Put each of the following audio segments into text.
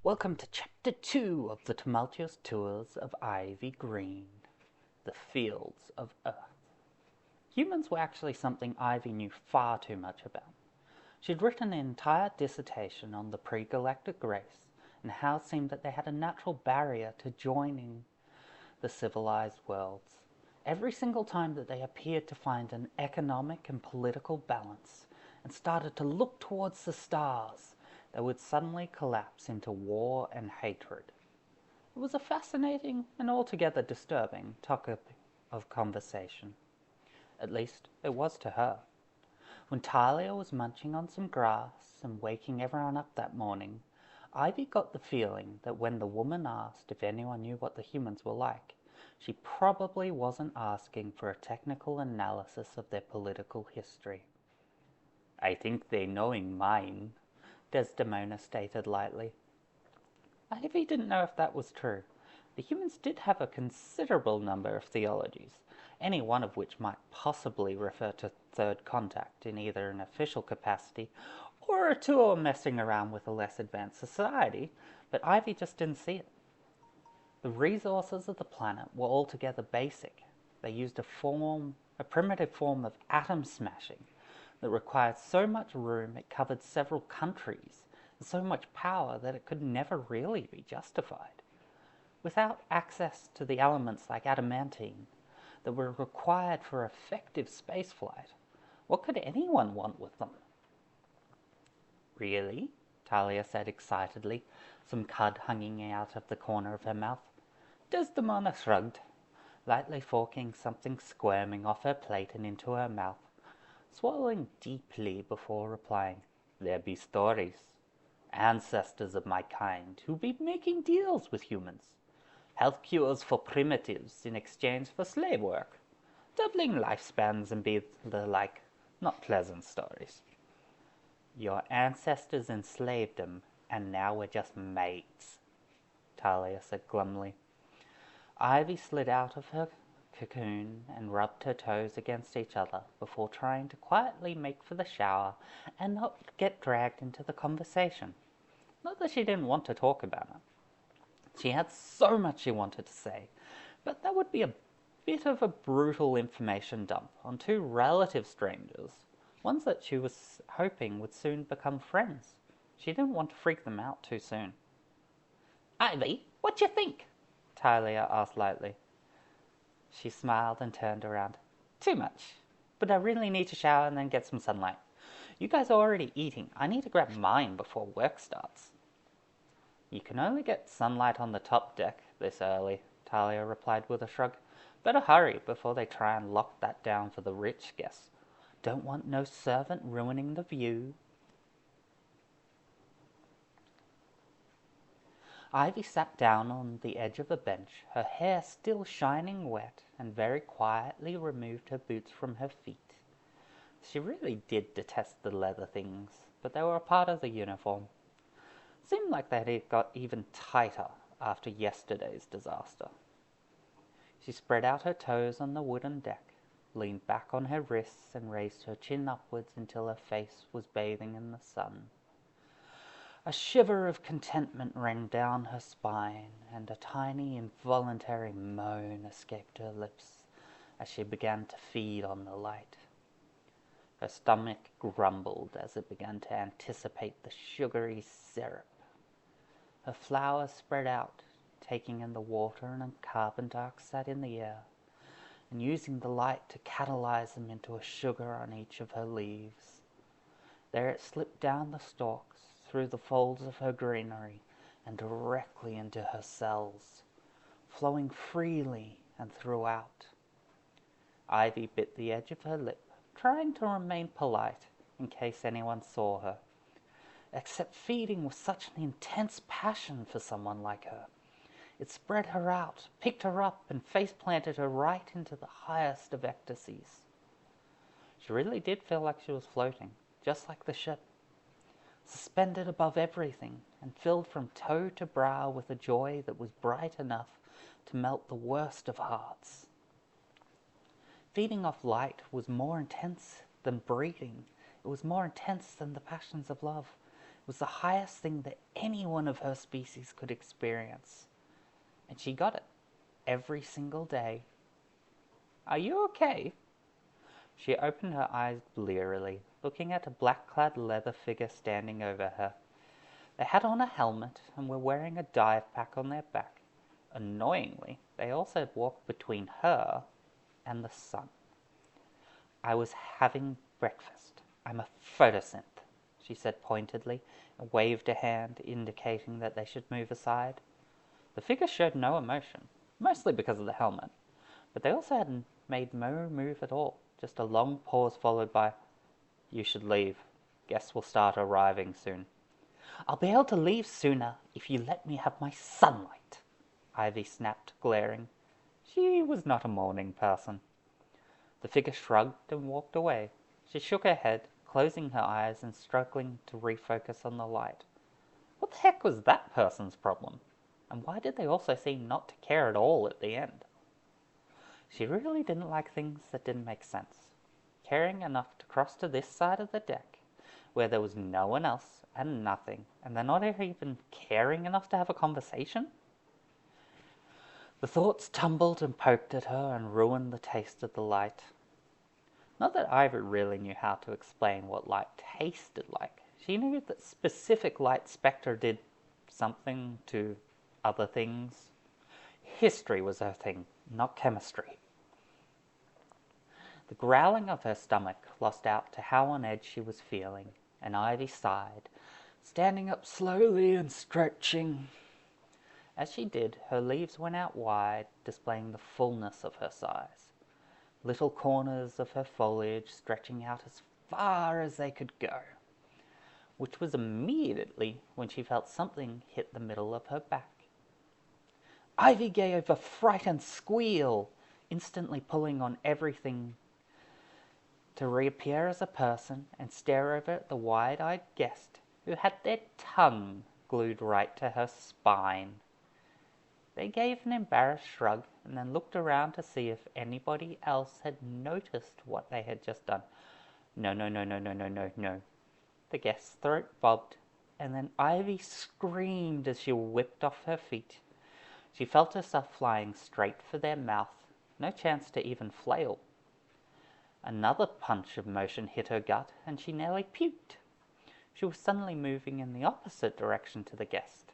Welcome to Chapter 2 of the Tumultuous Tours of Ivy Green, the Fields of Earth. Humans were actually something Ivy knew far too much about. She'd written an entire dissertation on the pre-galactic race and how it seemed that they had a natural barrier to joining the civilized worlds. Every single time that they appeared to find an economic and political balance and started to look towards the stars, they would suddenly collapse into war and hatred. It was a fascinating and altogether disturbing topic of conversation. At least, it was to her. When Talia was munching on some grass and waking everyone up that morning, Ivy got the feeling that when the woman asked if anyone knew what the humans were like, she probably wasn't asking for a technical analysis of their political history. "I think they knowing mine," Desdemona stated lightly. Ivy didn't know if that was true. The humans did have a considerable number of theologies, any one of which might possibly refer to third contact in either an official capacity or a tour messing around with a less advanced society, but Ivy just didn't see it. The resources of the planet were altogether basic. They used a primitive form of atom smashing that required so much room it covered several countries, and so much power that it could never really be justified. Without access to the elements like adamantine that were required for effective spaceflight, what could anyone want with them? "Really?" Talia said excitedly, some cud hanging out of the corner of her mouth. Desdemona shrugged, lightly forking something squirming off her plate and into her mouth, swallowing deeply before replying. "There be stories. Ancestors of my kind who be making deals with humans. Health cures for primitives in exchange for slave work. Doubling lifespans and be the like. Not pleasant stories." "Your ancestors enslaved them, and now we're just mates," Talia said glumly. Ivy slid out of her cocoon and rubbed her toes against each other before trying to quietly make for the shower and not get dragged into the conversation. Not that she didn't want to talk about it. She had so much she wanted to say, but that would be a bit of a brutal information dump on two relative strangers, ones that she was hoping would soon become friends. She didn't want to freak them out too soon. "Ivy, what you think?" Talia asked lightly. She smiled and turned around. "Too much. But I really need to shower and then get some sunlight. You guys are already eating. I need to grab mine before work starts." "You can only get sunlight on the top deck this early," Talia replied with a shrug. "Better hurry before they try and lock that down for the rich guests. Don't want no servant ruining the view." Ivy sat down on the edge of a bench, her hair still shining wet, and very quietly removed her boots from her feet. She really did detest the leather things, but they were a part of the uniform. Seemed like they had got even tighter after yesterday's disaster. She spread out her toes on the wooden deck, leaned back on her wrists, and raised her chin upwards until her face was bathing in the sun. A shiver of contentment ran down her spine, and a tiny involuntary moan escaped her lips as she began to feed on the light. Her stomach grumbled as it began to anticipate the sugary syrup. Her flowers spread out, taking in the water and carbon dioxide in the air, and using the light to catalyze them into a sugar on each of her leaves. There it slipped down the stalks, through the folds of her greenery, and directly into her cells, flowing freely and throughout. Ivy bit the edge of her lip, trying to remain polite in case anyone saw her. Except feeding was such an intense passion for someone like her. It spread her out, picked her up, and face-planted her right into the highest of ecstasies. She really did feel like she was floating, just like the ship, suspended above everything and filled from toe to brow with a joy that was bright enough to melt the worst of hearts. Feeding off light was more intense than breeding. It was more intense than the passions of love. was the highest thing that anyone of her species could experience. And she got it every single day. Are you okay? She opened her eyes blearily, looking at a black-clad leather figure standing over her. They had on a helmet and were wearing a dive pack on their back. Annoyingly, they also walked between her and the sun. I was having breakfast. I'm a photosynth, she said pointedly, and waved a hand, indicating that they should move aside. The figure showed no emotion, mostly because of the helmet, but they also hadn't made no move at all, just a long pause followed by, "You should leave. Guests will start arriving soon." "I'll be able to leave sooner if you let me have my sunlight," Ivy snapped, glaring. She was not a morning person. The figure shrugged and walked away. She shook her head, closing her eyes and struggling to refocus on the light. What the heck was that person's problem? And why did they also seem not to care at all at the end? She really didn't like things that didn't make sense. Caring enough to cross to this side of the deck, where there was no one else and nothing, and they're not even caring enough to have a conversation? The thoughts tumbled and poked at her and ruined the taste of the light. Not that Ivy really knew how to explain what light tasted like. She knew that specific light spectra did something to other things. History was her thing, not chemistry. The growling of her stomach lost out to how on edge she was feeling, and Ivy sighed, standing up slowly and stretching. As she did, her leaves went out wide, displaying the fullness of her size. Little corners of her foliage stretching out as far as they could go, which was immediately when she felt something hit the middle of her back. Ivy gave a frightened squeal, instantly pulling on everything to reappear as a person and stare over at the wide-eyed guest who had their tongue glued right to her spine. They gave an embarrassed shrug and then looked around to see if anybody else had noticed what they had just done. No, no, no, no, no, no, no, no. The guest's throat bobbed, and then Ivy screamed as she whipped off her feet. She felt herself flying straight for their mouth, no chance to even flail. Another punch of motion hit her gut, and she nearly puked. She was suddenly moving in the opposite direction to the guest.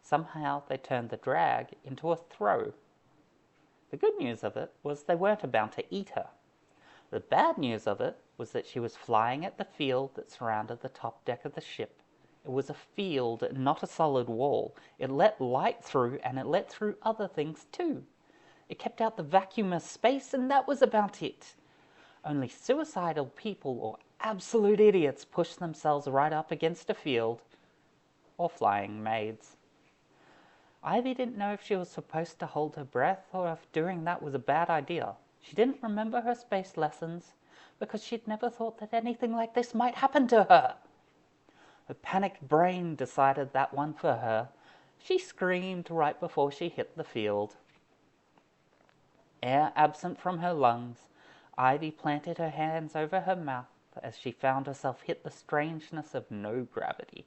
Somehow they turned the drag into a throw. The good news of it was they weren't about to eat her. The bad news of it was that she was flying at the field that surrounded the top deck of the ship. It was a field, not a solid wall. It let light through, and it let through other things too. It kept out the vacuum of space, and that was about it. Only suicidal people or absolute idiots push themselves right up against a field, or flying maids. Ivy didn't know if she was supposed to hold her breath or if doing that was a bad idea. She didn't remember her space lessons because she'd never thought that anything like this might happen to her. Her panicked brain decided that one for her. She screamed right before she hit the field. Air absent from her lungs, Ivy planted her hands over her mouth as she found herself hit the strangeness of no gravity.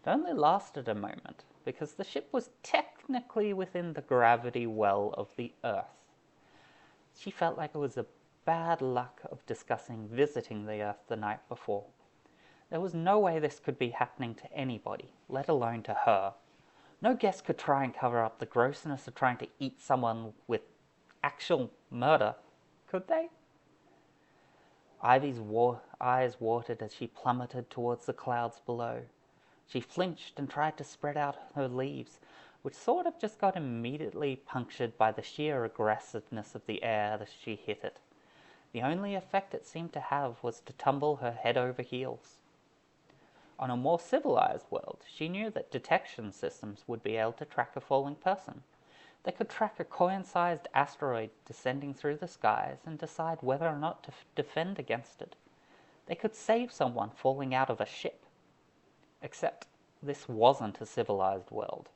It only lasted a moment, because the ship was technically within the gravity well of the Earth. She felt like it was a bad luck of discussing visiting the Earth the night before. There was no way this could be happening to anybody, let alone to her. No guest could try and cover up the grossness of trying to eat someone with actual murder, could they? Ivy's eyes watered as she plummeted towards the clouds below. She flinched and tried to spread out her leaves, which sort of just got immediately punctured by the sheer aggressiveness of the air as she hit it. The only effect it seemed to have was to tumble her head over heels. On a more civilized world, she knew that detection systems would be able to track a falling person. They could track a coin-sized asteroid descending through the skies and decide whether or not to defend against it. They could save someone falling out of a ship. Except this wasn't a civilized world.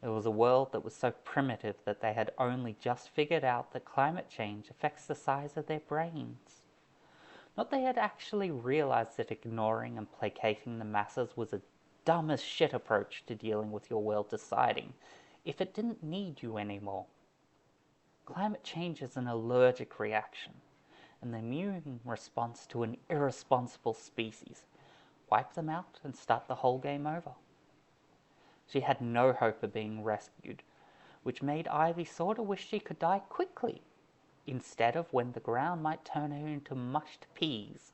It was a world that was so primitive that they had only just figured out that climate change affects the size of their brains. Not they had actually realized that ignoring and placating the masses was a dumb as shit approach to dealing with your world deciding if it didn't need you anymore. Climate change is an allergic reaction, and the immune response to an irresponsible species. Wipe them out and start the whole game over. She had no hope of being rescued, which made Ivy sort of wish she could die quickly, instead of when the ground might turn her into mushed peas.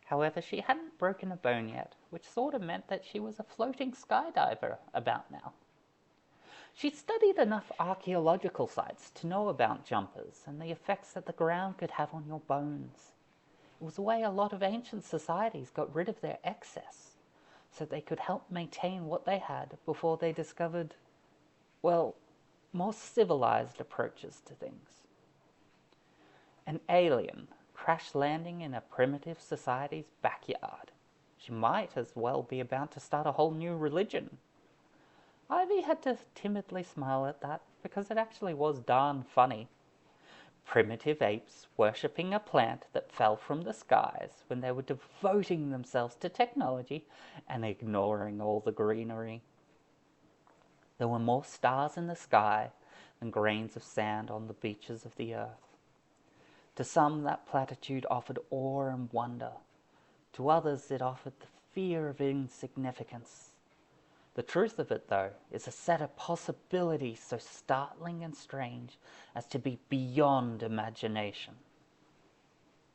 However, she hadn't broken a bone yet, which sort of meant that she was a floating skydiver about now. She'd studied enough archaeological sites to know about jumpers and the effects that the ground could have on your bones. It was the way a lot of ancient societies got rid of their excess, so they could help maintain what they had before they discovered, well, more civilized approaches to things. An alien crash landing in a primitive society's backyard. She might as well be about to start a whole new religion. Ivy had to timidly smile at that because it actually was darn funny. Primitive apes worshipping a plant that fell from the skies when they were devoting themselves to technology and ignoring all the greenery. There were more stars in the sky than grains of sand on the beaches of the earth. To some, that platitude offered awe and wonder. To others, it offered the fear of insignificance. The truth of it, though, is a set of possibilities so startling and strange as to be beyond imagination.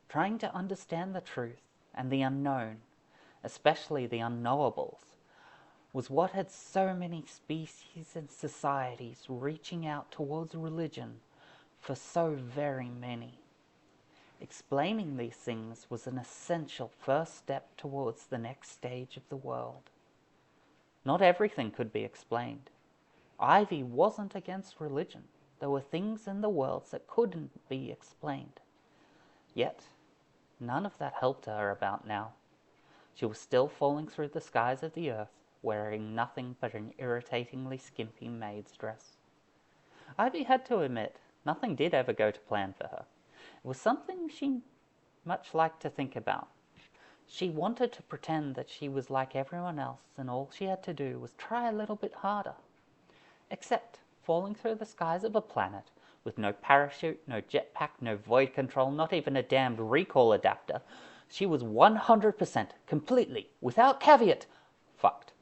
Trying to understand the truth and the unknown, especially the unknowables, was what had so many species and societies reaching out towards religion for so very many. Explaining these things was an essential first step towards the next stage of the world. Not everything could be explained. Ivy wasn't against religion. There were things in the world that couldn't be explained. Yet, none of that helped her about now. She was still falling through the skies of the earth, wearing nothing but an irritatingly skimpy maid's dress. Ivy had to admit, nothing did ever go to plan for her. It was something she much liked to think about. She wanted to pretend that she was like everyone else, and all she had to do was try a little bit harder. Except falling through the skies of a planet with no parachute, no jetpack, no void control, not even a damned recall adapter, she was 100%, completely, without caveat, fucked.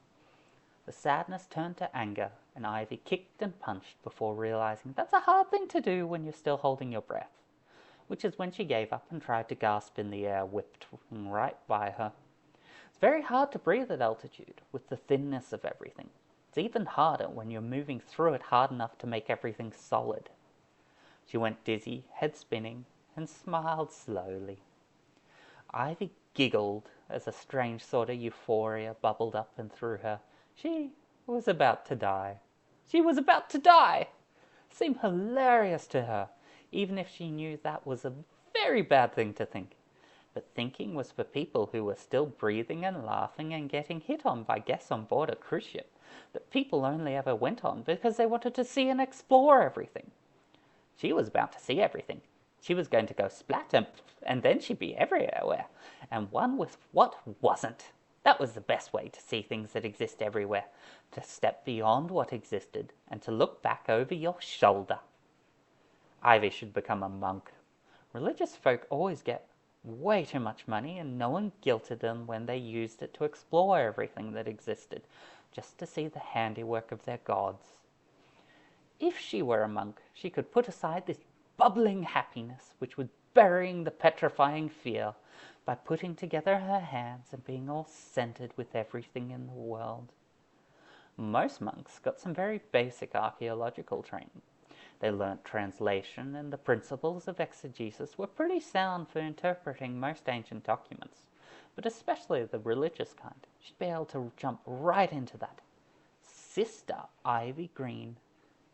The sadness turned to anger, and Ivy kicked and punched before realizing that's a hard thing to do when you're still holding your breath, which is when she gave up and tried to gasp in the air whipped right by her. It's very hard to breathe at altitude with the thinness of everything. It's even harder when you're moving through it hard enough to make everything solid. She went dizzy, head spinning, and smiled slowly. Ivy giggled as a strange sort of euphoria bubbled up and through her. She was about to die. She was about to die! It seemed hilarious to her, even if she knew that was a very bad thing to think. But thinking was for people who were still breathing and laughing and getting hit on by guests on board a cruise ship that people only ever went on because they wanted to see and explore everything. She was about to see everything. She was going to go splat and then she'd be everywhere. And one with what wasn't. That was the best way to see things that exist everywhere. To step beyond what existed and to look back over your shoulder. Ivy should become a monk. Religious folk always get way too much money and no one guilted them when they used it to explore everything that existed, just to see the handiwork of their gods. If she were a monk, she could put aside this bubbling happiness which was burying the petrifying fear by putting together her hands and being all centered with everything in the world. Most monks got some very basic archaeological training. They learnt translation, and the principles of exegesis were pretty sound for interpreting most ancient documents, but especially the religious kind. She'd be able to jump right into that. Sister Ivy Green.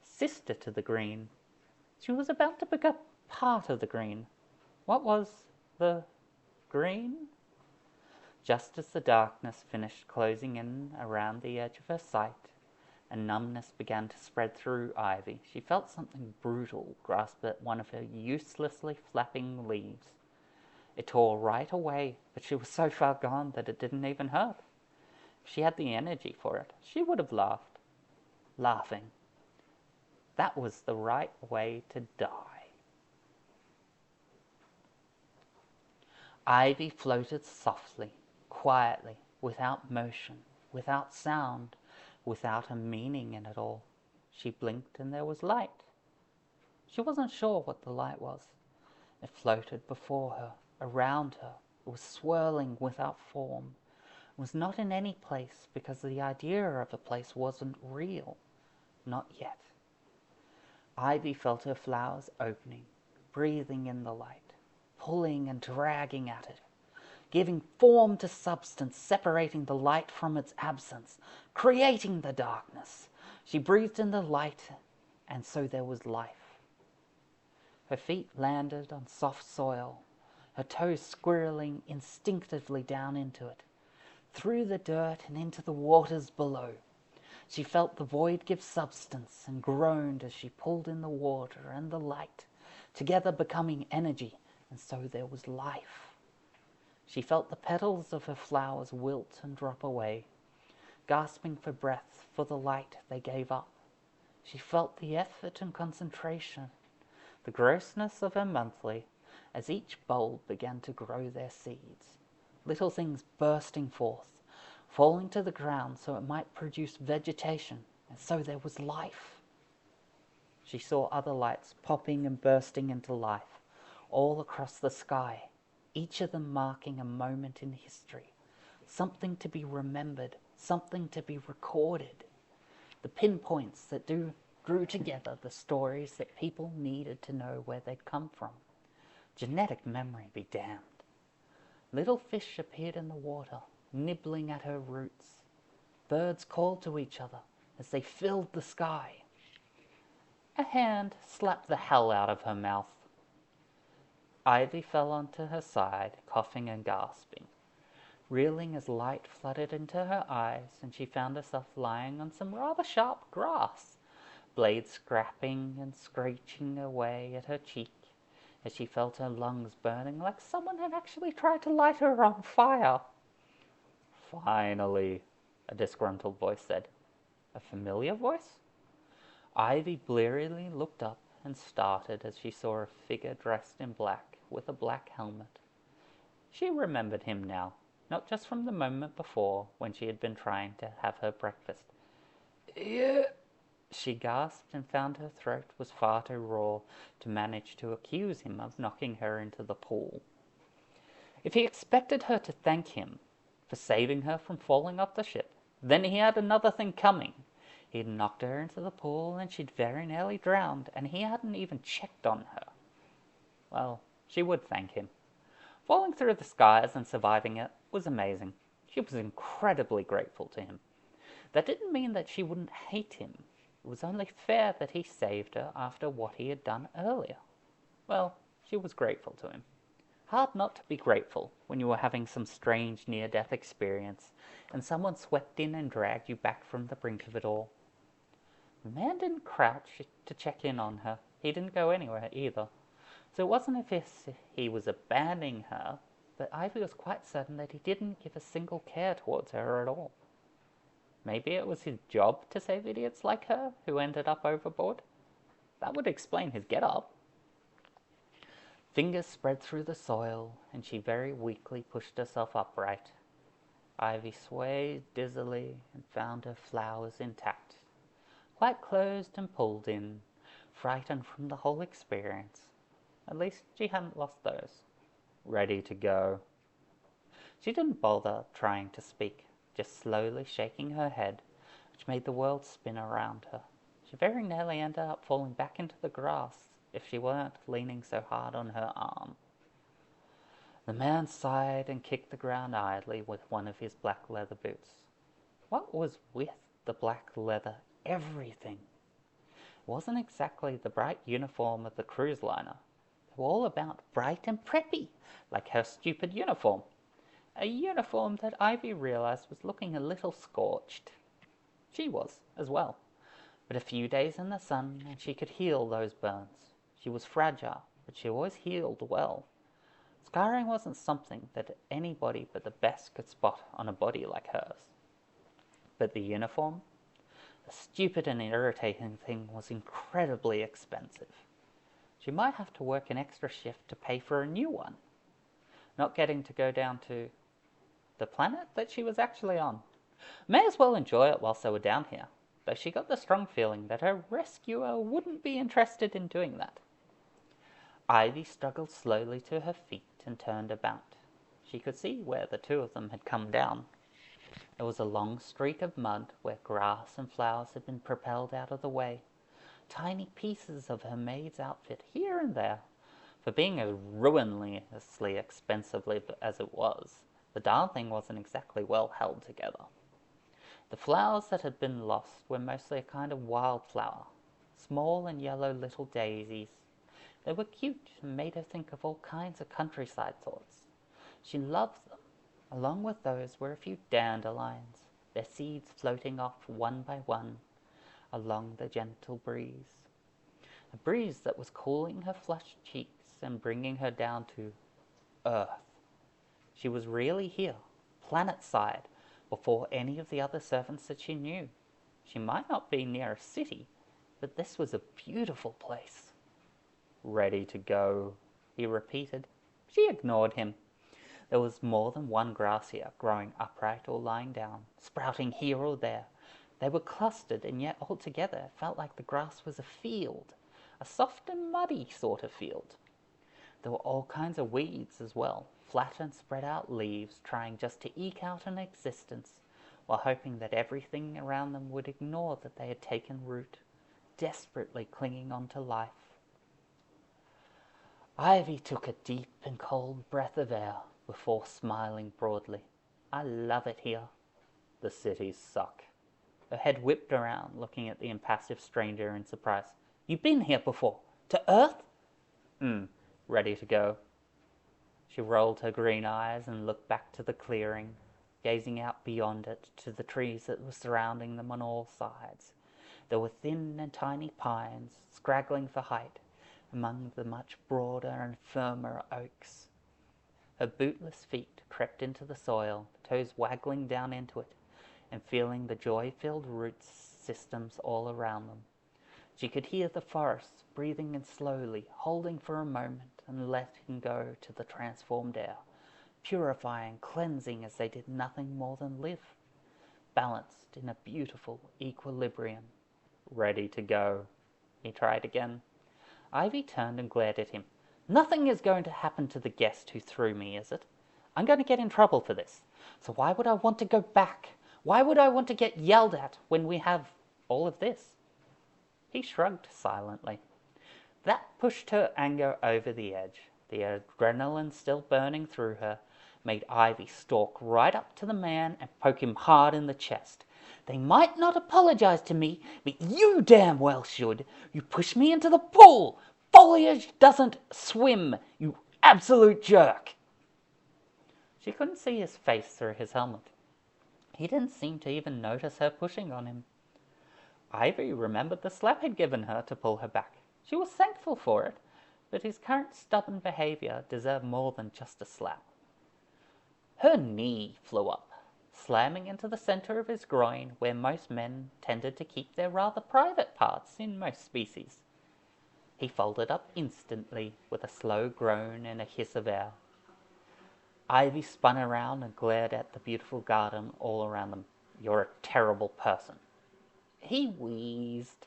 Sister to the Green. She was about to become part of the Green. What was the Green? Just as the darkness finished closing in around the edge of her sight, and numbness began to spread through Ivy, she felt something brutal grasp at one of her uselessly flapping leaves. It tore right away, but she was so far gone that it didn't even hurt. If she had the energy for it, she would have laughed. Laughing. That was the right way to die. Ivy floated softly, quietly, without motion, without sound, without a meaning in it all. She blinked and there was light. She wasn't sure what the light was. It floated before her, around her. It was swirling without form. It was not in any place because the idea of a place wasn't real. Not yet. Ivy felt her flowers opening, breathing in the light, pulling and dragging at it, giving form to substance, separating the light from its absence, creating the darkness. She breathed in the light, and so there was life. Her feet landed on soft soil, her toes squirreling instinctively down into it, through the dirt and into the waters below. She felt the void give substance and groaned as she pulled in the water and the light, together becoming energy, and so there was life. She felt the petals of her flowers wilt and drop away, gasping for breath for the light they gave up. She felt the effort and concentration, the grossness of her monthly, as each bulb began to grow their seeds, little things bursting forth, falling to the ground so it might produce vegetation, and so there was life. She saw other lights popping and bursting into life, all across the sky, each of them marking a moment in history, something to be remembered, something to be recorded, the pinpoints that drew together the stories that people needed to know where they'd come from. Genetic memory be damned. Little fish appeared in the water, nibbling at her roots. Birds called to each other as they filled the sky. A hand slapped the hell out of her mouth. Ivy fell onto her side, coughing and gasping, reeling as light flooded into her eyes, and she found herself lying on some rather sharp grass, blades scrapping and screeching away at her cheek, as she felt her lungs burning like someone had actually tried to light her on fire. "Finally," a disgruntled voice said. A familiar voice? Ivy blearily looked up and started as she saw a figure dressed in black with a black helmet. She remembered him now, not just from the moment before when she had been trying to have her breakfast. "Yeah," she gasped and found her throat was far too raw to manage to accuse him of knocking her into the pool. If he expected her to thank him for saving her from falling off the ship, then he had another thing coming. He'd knocked her into the pool and she'd very nearly drowned, and he hadn't even checked on her. Well, she would thank him. Falling through the skies and surviving it was amazing. She was incredibly grateful to him. That didn't mean that she wouldn't hate him. It was only fair that he saved her after what he had done earlier. Well, she was grateful to him. Hard not to be grateful when you were having some strange near-death experience and someone swept in and dragged you back from the brink of it all. The man didn't crouch to check in on her. He didn't go anywhere either. So it wasn't as if he was abandoning her, but Ivy was quite certain that he didn't give a single care towards her at all. Maybe it was his job to save idiots like her who ended up overboard. That would explain his get-up. Fingers spread through the soil, and she very weakly pushed herself upright. Ivy swayed dizzily and found her flowers intact, quite closed and pulled in, frightened from the whole experience. At least she hadn't lost those. Ready to go. She didn't bother trying to speak, just slowly shaking her head, which made the world spin around her. She very nearly ended up falling back into the grass if she weren't leaning so hard on her arm. The man sighed and kicked the ground idly with one of his black leather boots. What was with the black leather everything? It wasn't exactly the bright uniform of the cruise liner. They were all about bright and preppy, like her stupid uniform. A uniform that Ivy realized was looking a little scorched. She was, as well. But a few days in the sun and she could heal those burns. She was fragile, but she always healed well. Scarring wasn't something that anybody but the best could spot on a body like hers. But the uniform, the stupid and irritating thing, was incredibly expensive. She might have to work an extra shift to pay for a new one, not getting to go down to the planet that she was actually on. May as well enjoy it whilst they were down here, though she got the strong feeling that her rescuer wouldn't be interested in doing that. Ivy struggled slowly to her feet and turned about. She could see where the two of them had come down. There was a long streak of mud where grass and flowers had been propelled out of the way. Tiny pieces of her maid's outfit here and there. For being as ruinously expensive as it was, the darn thing wasn't exactly well held together. The flowers that had been lost were mostly a kind of wildflower, small and yellow little daisies. They were cute and made her think of all kinds of countryside thoughts. She loved them. Along with those were a few dandelions, their seeds floating off one by one along the gentle breeze. A breeze that was cooling her flushed cheeks and bringing her down to Earth. She was really here, planet-side, before any of the other servants that she knew. She might not be near a city, but this was a beautiful place. "Ready to go," he repeated. She ignored him. There was more than one grass here, growing upright or lying down, sprouting here or there. They were clustered, and yet altogether it felt like the grass was a field, a soft and muddy sort of field. There were all kinds of weeds as well, flat and spread out leaves, trying just to eke out an existence, while hoping that everything around them would ignore that they had taken root, desperately clinging on to life. Ivy took a deep and cold breath of air before smiling broadly. "I love it here." "The cities suck." Her head whipped around, looking at the impassive stranger in surprise. "You've been here before? To Earth?" Ready to go." She rolled her green eyes and looked back to the clearing, gazing out beyond it to the trees that were surrounding them on all sides. There were thin and tiny pines, scraggling for height, among the much broader and firmer oaks. Her bootless feet crept into the soil, toes waggling down into it, and feeling the joy-filled root systems all around them. She could hear the forests breathing in slowly, holding for a moment and letting go to the transformed air, purifying, cleansing as they did nothing more than live, balanced in a beautiful equilibrium. "Ready to go," he tried again. Ivy turned and glared at him. "Nothing is going to happen to the guest who threw me, is it? I'm going to get in trouble for this. So why would I want to go back? Why would I want to get yelled at when we have all of this?" He shrugged silently. That pushed her anger over the edge. The adrenaline still burning through her made Ivy stalk right up to the man and poke him hard in the chest. "They might not apologize to me, but you damn well should. You pushed me into the pool. Foliage doesn't swim, you absolute jerk." She couldn't see his face through his helmet. He didn't seem to even notice her pushing on him. Ivy remembered the slap he'd given her to pull her back. She was thankful for it, but his current stubborn behavior deserved more than just a slap. Her knee flew up, slamming into the center of his groin, where most men tended to keep their rather private parts in most species. He folded up instantly with a slow groan and a hiss of air. Ivy spun around and glared at the beautiful garden all around them. "You're a terrible person." He wheezed.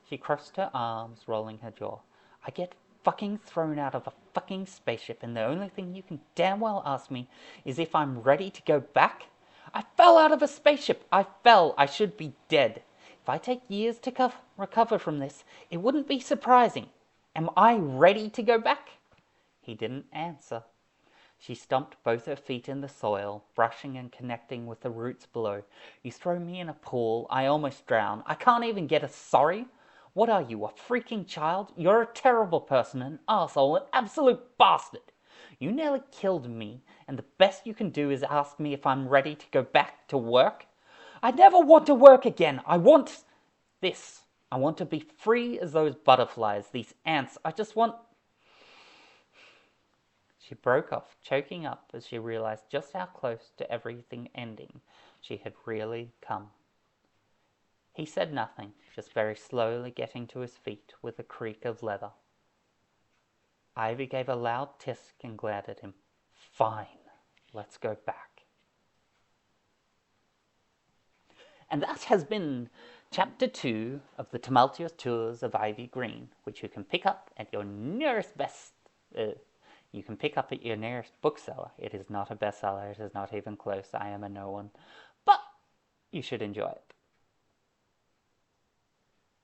She crossed her arms, rolling her jaw. "I get fucking thrown out of a fucking spaceship, and the only thing you can damn well ask me is if I'm ready to go back? I fell out of a spaceship. I fell. I should be dead. If I take years to recover from this, it wouldn't be surprising. Am I ready to go back?" He didn't answer. She stomped both her feet in the soil, brushing and connecting with the roots below. "You throw me in a pool, I almost drown. I can't even get a sorry. What are you, a freaking child? You're a terrible person, an arsehole, an absolute bastard. You nearly killed me, and the best you can do is ask me if I'm ready to go back to work. I never want to work again. I want this. I want to be free as those butterflies, these ants. I just want..." She broke off, choking up as she realized just how close to everything ending she had really come. He said nothing, just very slowly getting to his feet with a creak of leather. Ivy gave a loud tisk and glared at him. Fine, let's go back. And that has been Chapter 2 of The Tumultuous Tours of Ivy Green, which you can pick up at your nearest bookseller. It is not a bestseller. It is not even close. I am a no one. But you should enjoy it.